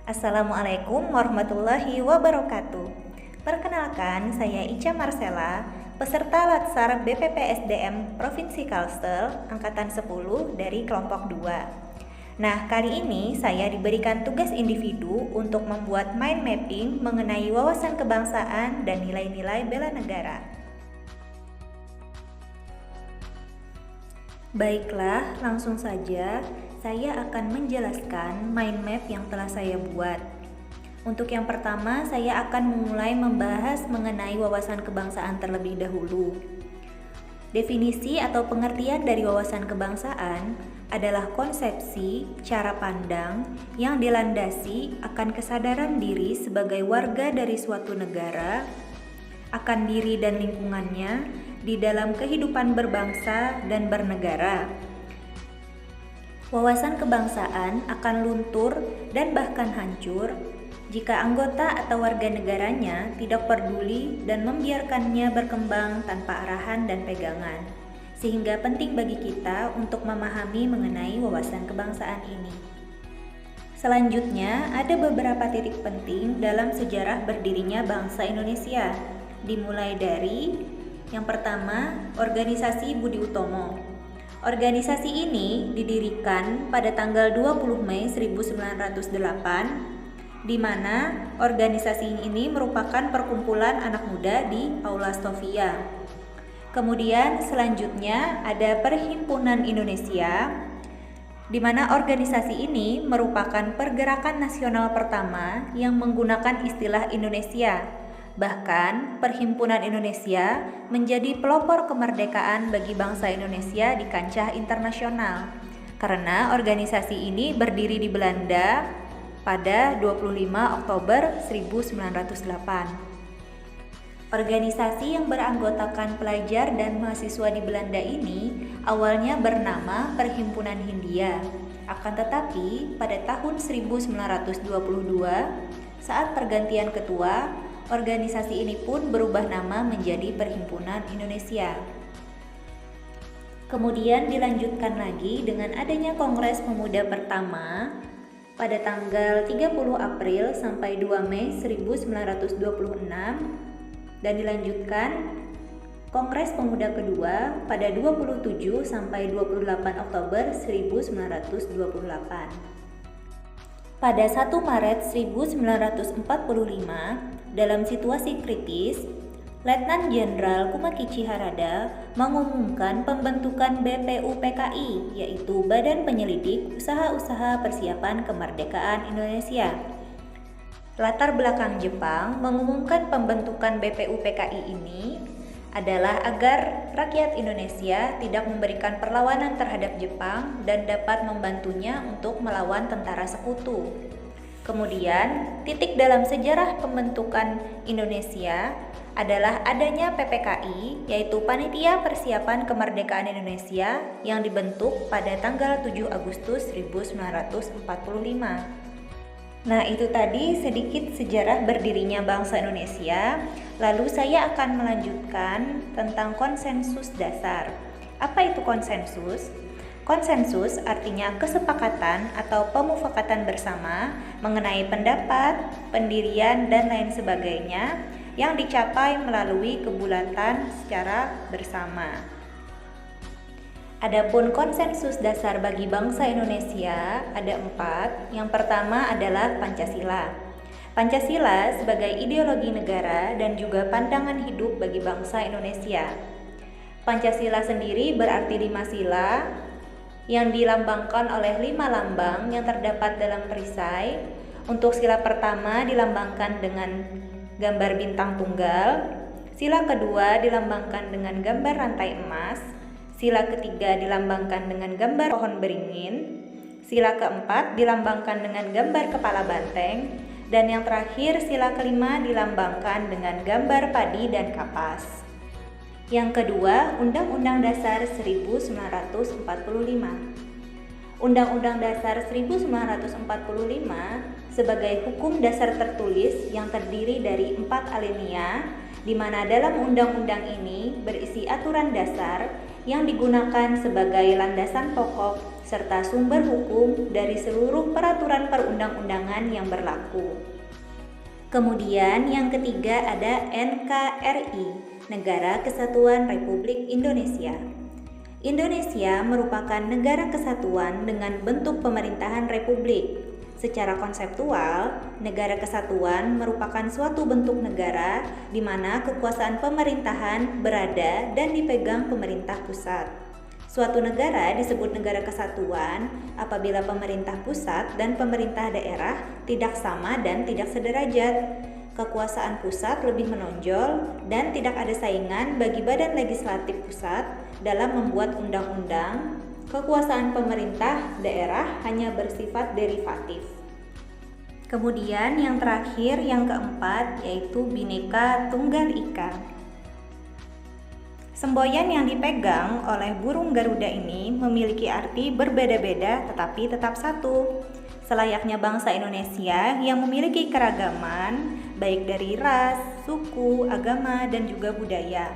Assalamualaikum warahmatullahi wabarakatuh. Perkenalkan, saya Ica Marcella, peserta Latsar BPPSDM Provinsi Kalsel Angkatan 10 dari kelompok 2. Nah, kali ini saya diberikan tugas individu untuk membuat mind mapping mengenai wawasan kebangsaan dan nilai-nilai bela negara. Baiklah, langsung saja saya akan menjelaskan mind map yang telah saya buat. Untuk yang pertama, saya akan memulai membahas mengenai wawasan kebangsaan terlebih dahulu. Definisi atau pengertian dari wawasan kebangsaan adalah konsepsi, cara pandang yang dilandasi akan kesadaran diri sebagai warga dari suatu negara, akan diri dan lingkungannya di dalam kehidupan berbangsa dan bernegara. Wawasan kebangsaan akan luntur dan bahkan hancur jika anggota atau warga negaranya tidak peduli dan membiarkannya berkembang tanpa arahan dan pegangan. Sehingga penting bagi kita untuk memahami mengenai wawasan kebangsaan ini. Selanjutnya, ada beberapa titik penting dalam sejarah berdirinya bangsa Indonesia. Dimulai dari yang pertama, organisasi Budi Utomo. Organisasi ini didirikan pada tanggal 20 Mei 1908, di mana organisasi ini merupakan perkumpulan anak muda di Aula Sofia. Kemudian selanjutnya ada Perhimpunan Indonesia, di mana organisasi ini merupakan pergerakan nasional pertama yang menggunakan istilah Indonesia. Bahkan, Perhimpunan Indonesia menjadi pelopor kemerdekaan bagi bangsa Indonesia di kancah internasional. Karena organisasi ini berdiri di Belanda pada 25 Oktober 1908. Organisasi yang beranggotakan pelajar dan mahasiswa di Belanda ini awalnya bernama Perhimpunan Hindia. Akan tetapi, pada tahun 1922, saat pergantian ketua, organisasi ini pun berubah nama menjadi Perhimpunan Indonesia. Kemudian dilanjutkan lagi dengan adanya Kongres Pemuda pertama pada tanggal 30 April sampai 2 Mei 1926 dan dilanjutkan Kongres Pemuda kedua pada 27 sampai 28 Oktober 1928. Pada 1 Maret 1945, dalam situasi kritis, Letnan Jenderal Kumakichi Harada mengumumkan pembentukan BPUPKI, yaitu Badan Penyelidik Usaha-Usaha Persiapan Kemerdekaan Indonesia. Latar belakang Jepang mengumumkan pembentukan BPUPKI ini adalah agar rakyat Indonesia tidak memberikan perlawanan terhadap Jepang dan dapat membantunya untuk melawan tentara sekutu. Kemudian, titik dalam sejarah pembentukan Indonesia adalah adanya PPKI, yaitu Panitia Persiapan Kemerdekaan Indonesia yang dibentuk pada tanggal 7 Agustus 1945. Nah, itu tadi sedikit sejarah berdirinya bangsa Indonesia. Lalu saya akan melanjutkan tentang konsensus dasar. Apa itu konsensus? Konsensus artinya kesepakatan atau pemufakatan bersama mengenai pendapat, pendirian, dan lain sebagainya yang dicapai melalui kebulatan secara bersama. Adapun konsensus dasar bagi bangsa Indonesia ada 4. Yang pertama adalah Pancasila. Pancasila sebagai ideologi negara dan juga pandangan hidup bagi bangsa Indonesia. Pancasila sendiri berarti 5 sila yang dilambangkan oleh 5 lambang yang terdapat dalam perisai. Untuk sila pertama dilambangkan dengan gambar bintang tunggal, sila kedua dilambangkan dengan gambar rantai emas, sila ketiga dilambangkan dengan gambar pohon beringin, sila keempat dilambangkan dengan gambar kepala banteng, dan yang terakhir sila kelima dilambangkan dengan gambar padi dan kapas. Yang kedua, Undang-Undang Dasar 1945. Undang-Undang Dasar 1945 sebagai hukum dasar tertulis yang terdiri dari 4 alinea, di mana dalam undang-undang ini berisi aturan dasar yang digunakan sebagai landasan pokok serta sumber hukum dari seluruh peraturan perundang-undangan yang berlaku. Kemudian yang ketiga ada NKRI, Negara Kesatuan Republik Indonesia. Indonesia merupakan negara kesatuan dengan bentuk pemerintahan republik. Secara konseptual, negara kesatuan merupakan suatu bentuk negara di mana kekuasaan pemerintahan berada dan dipegang pemerintah pusat. Suatu negara disebut negara kesatuan apabila pemerintah pusat dan pemerintah daerah tidak sama dan tidak sederajat. Kekuasaan pusat lebih menonjol dan tidak ada saingan bagi badan legislatif pusat dalam membuat undang-undang. Kekuasaan pemerintah daerah hanya bersifat derivatif. Kemudian yang terakhir, yang keempat, yaitu Bhinneka Tunggal Ika. Semboyan yang dipegang oleh burung Garuda ini memiliki arti berbeda-beda tetapi tetap satu. Selayaknya bangsa Indonesia yang memiliki keragaman, baik dari ras, suku, agama, dan juga budaya.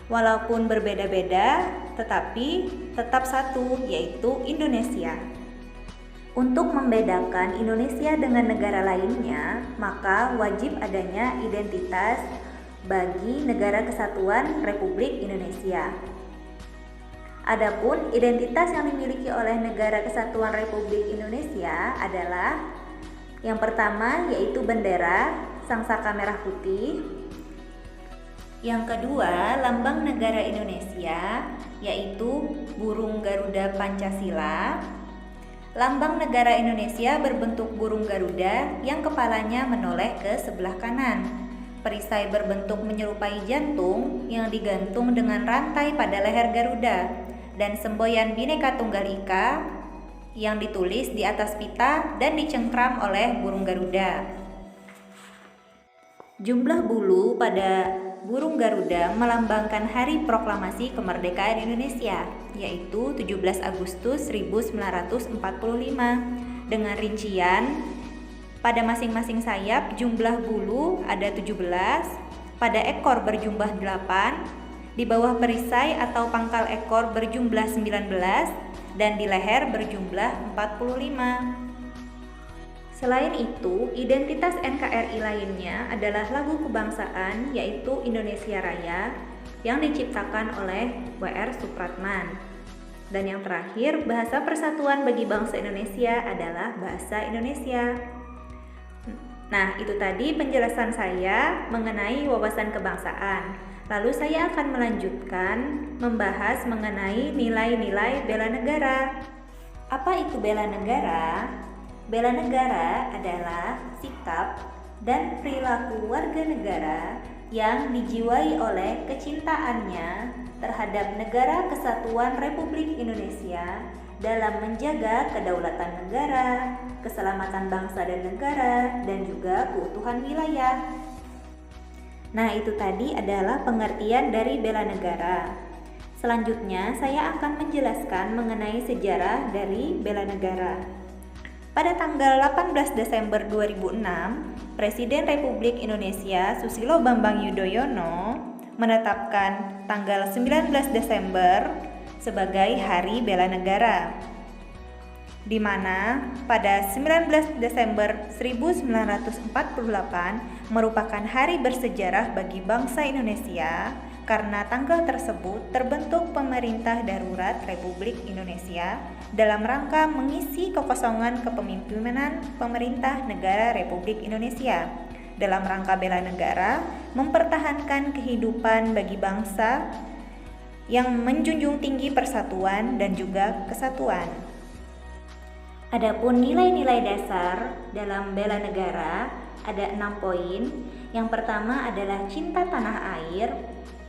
Walaupun berbeda-beda, tetapi tetap satu, yaitu Indonesia. Untuk membedakan Indonesia dengan negara lainnya, maka wajib adanya identitas bagi Negara Kesatuan Republik Indonesia. Adapun identitas yang dimiliki oleh Negara Kesatuan Republik Indonesia adalah yang pertama yaitu bendera sangsaka merah putih. Yang kedua, lambang negara Indonesia, yaitu burung Garuda Pancasila. Lambang negara Indonesia berbentuk burung Garuda yang kepalanya menoleh ke sebelah kanan. Perisai berbentuk menyerupai jantung yang digantung dengan rantai pada leher Garuda, dan semboyan Bhinneka Tunggal Ika yang ditulis di atas pita dan dicengkram oleh burung Garuda. Jumlah bulu pada burung Garuda melambangkan Hari Proklamasi Kemerdekaan Indonesia, yaitu 17 Agustus 1945, dengan rincian pada masing-masing sayap jumlah bulu ada 17, pada ekor berjumlah 8, di bawah perisai atau pangkal ekor berjumlah 19, dan di leher berjumlah 45. Selain itu, identitas NKRI lainnya adalah lagu kebangsaan, yaitu Indonesia Raya, yang diciptakan oleh W.R. Supratman. Dan yang terakhir, bahasa persatuan bagi bangsa Indonesia adalah bahasa Indonesia. Nah, itu tadi penjelasan saya mengenai wawasan kebangsaan. Lalu saya akan melanjutkan membahas mengenai nilai-nilai bela negara. Apa itu bela negara? Bela negara adalah sikap dan perilaku warga negara yang dijiwai oleh kecintaannya terhadap Negara Kesatuan Republik Indonesia dalam menjaga kedaulatan negara, keselamatan bangsa dan negara, dan juga keutuhan wilayah. Nah, itu tadi adalah pengertian dari bela negara. Selanjutnya, saya akan menjelaskan mengenai sejarah dari bela negara. Pada tanggal 18 Desember 2006, Presiden Republik Indonesia Susilo Bambang Yudhoyono menetapkan tanggal 19 Desember sebagai Hari Bela Negara, di mana pada 19 Desember 1948 merupakan hari bersejarah bagi bangsa Indonesia karena tanggal tersebut terbentuk Pemerintah Darurat Republik Indonesia dalam rangka mengisi kekosongan kepemimpinan Pemerintah Negara Republik Indonesia dalam rangka bela negara, mempertahankan kehidupan bagi bangsa yang menjunjung tinggi persatuan dan juga kesatuan. Adapun nilai-nilai dasar dalam bela negara ada 6 poin. Yang pertama adalah cinta tanah air,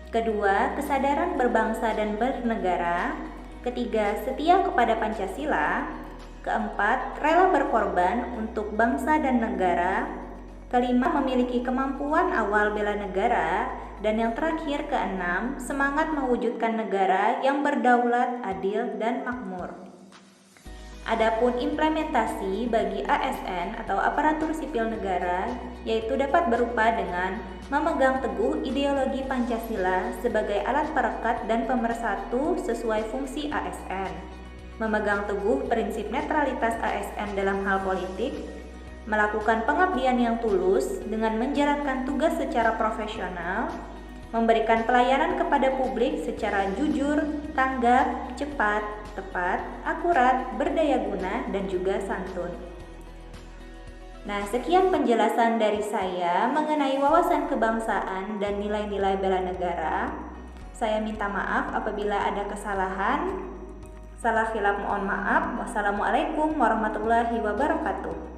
kedua, kesadaran berbangsa dan bernegara, ketiga, setia kepada Pancasila, keempat, rela berkorban untuk bangsa dan negara, kelima, memiliki kemampuan awal bela negara, dan yang terakhir, keenam, semangat mewujudkan negara yang berdaulat, adil, dan makmur. Adapun implementasi bagi ASN atau aparatur sipil negara, yaitu dapat berupa dengan memegang teguh ideologi Pancasila sebagai alat perekat dan pemersatu sesuai fungsi ASN, memegang teguh prinsip netralitas ASN dalam hal politik, melakukan pengabdian yang tulus dengan menjalankan tugas secara profesional, memberikan pelayanan kepada publik secara jujur, tanggap, cepat, tepat, akurat, berdaya guna, dan juga santun. Nah, sekian penjelasan dari saya mengenai wawasan kebangsaan dan nilai-nilai bela negara. Saya minta maaf apabila ada kesalahan. Salah khilaf mohon maaf. Wassalamualaikum warahmatullahi wabarakatuh.